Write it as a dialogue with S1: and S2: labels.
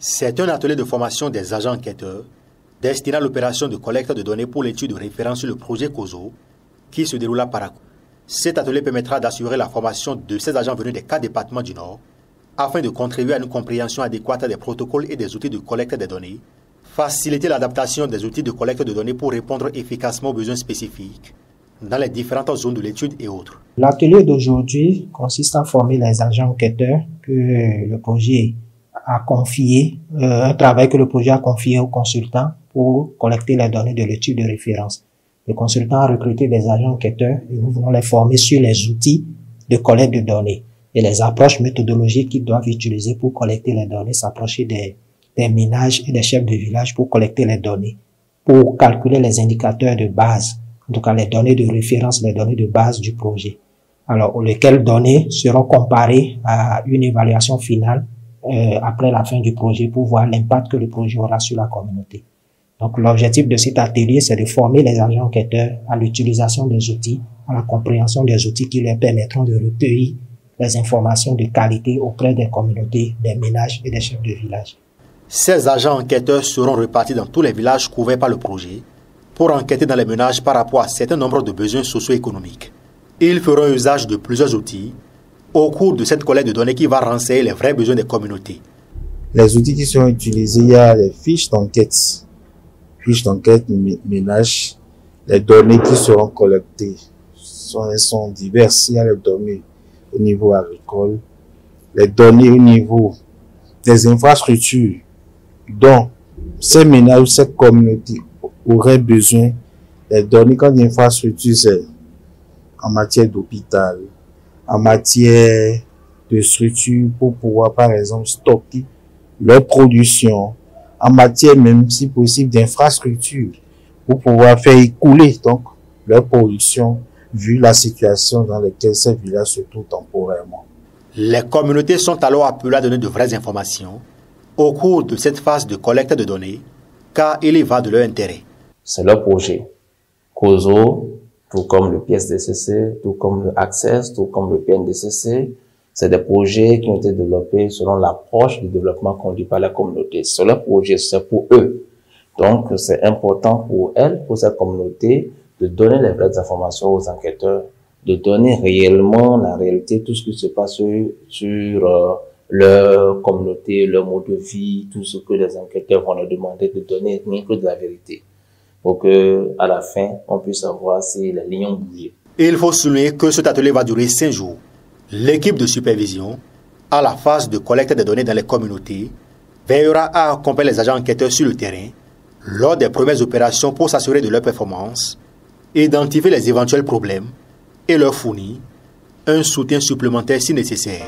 S1: C'est un atelier de formation des agents enquêteurs destiné à l'opération de collecte de données pour l'étude de référence sur le projet COSO qui se déroule à Parakou. Cet atelier permettra d'assurer la formation de ces agents venus des 4 départements du Nord afin de contribuer à une compréhension adéquate des protocoles et des outils de collecte des données, faciliter l'adaptation des outils de collecte de données pour répondre efficacement aux besoins spécifiques dans les différentes zones de l'étude et autres.
S2: L'atelier d'aujourd'hui consiste à former les agents enquêteurs que le projet a confié, un travail que le projet a confié aux consultants pour collecter les données de l'étude de référence. Le consultant a recruté des agents enquêteurs et nous voulons les former sur les outils de collecte de données et les approches méthodologiques qu'ils doivent utiliser pour collecter les données, s'approcher des ménages et des chefs de village pour collecter les données, pour calculer les indicateurs de base, en tout cas les données de référence, les données de base du projet. Alors, lesquelles données seront comparées à une évaluation finale après la fin du projet pour voir l'impact que le projet aura sur la communauté. Donc, l'objectif de cet atelier, c'est de former les agents enquêteurs à l'utilisation des outils, à la compréhension des outils qui leur permettront de recueillir les informations de qualité auprès des communautés, des ménages et des chefs de village.
S1: Ces agents enquêteurs seront repartis dans tous les villages couverts par le projet pour enquêter dans les ménages par rapport à un certain nombre de besoins socio-économiques. Ils feront usage de plusieurs outils au cours de cette collecte de données qui va renseigner les vrais besoins des communautés.
S3: Les outils qui seront utilisés, il y a les fiches d'enquête ménage, les données qui seront collectées sont diverses. Il y a les données au niveau agricole, les données au niveau des infrastructures dont ces ménages ou ces communautés auraient besoin. Les données comme infrastructures, c'est en matière d'hôpital, en matière de structure pour pouvoir par exemple stocker leur production, en matière même si possible d'infrastructure pour pouvoir faire écouler donc leur production vu la situation dans laquelle ces villages se trouvent temporairement.
S1: Les communautés sont alors appelées à donner de vraies informations au cours de cette phase de collecte de données car il y va de leur intérêt.
S4: C'est leur projet. COSO, tout comme le PSDCC, tout comme le Access, tout comme le PNDCC, c'est des projets qui ont été développés selon l'approche du développement conduit par la communauté. C'est leur projet, c'est pour eux. Donc, c'est important pour elles, pour cette communauté, de donner les vraies informations aux enquêteurs, de donner réellement la réalité, tout ce qui se passe sur leur communauté, leur mode de vie, tout ce que les enquêteurs vont leur demander de donner, rien que de la vérité. Pour que, à la fin, on puisse savoir si les lignes ont bougé.
S1: Il faut souligner que cet atelier va durer 5 jours. L'équipe de supervision, à la phase de collecte des données dans les communautés, veillera à accompagner les agents enquêteurs sur le terrain lors des premières opérations pour s'assurer de leur performance, identifier les éventuels problèmes et leur fournir un soutien supplémentaire si nécessaire.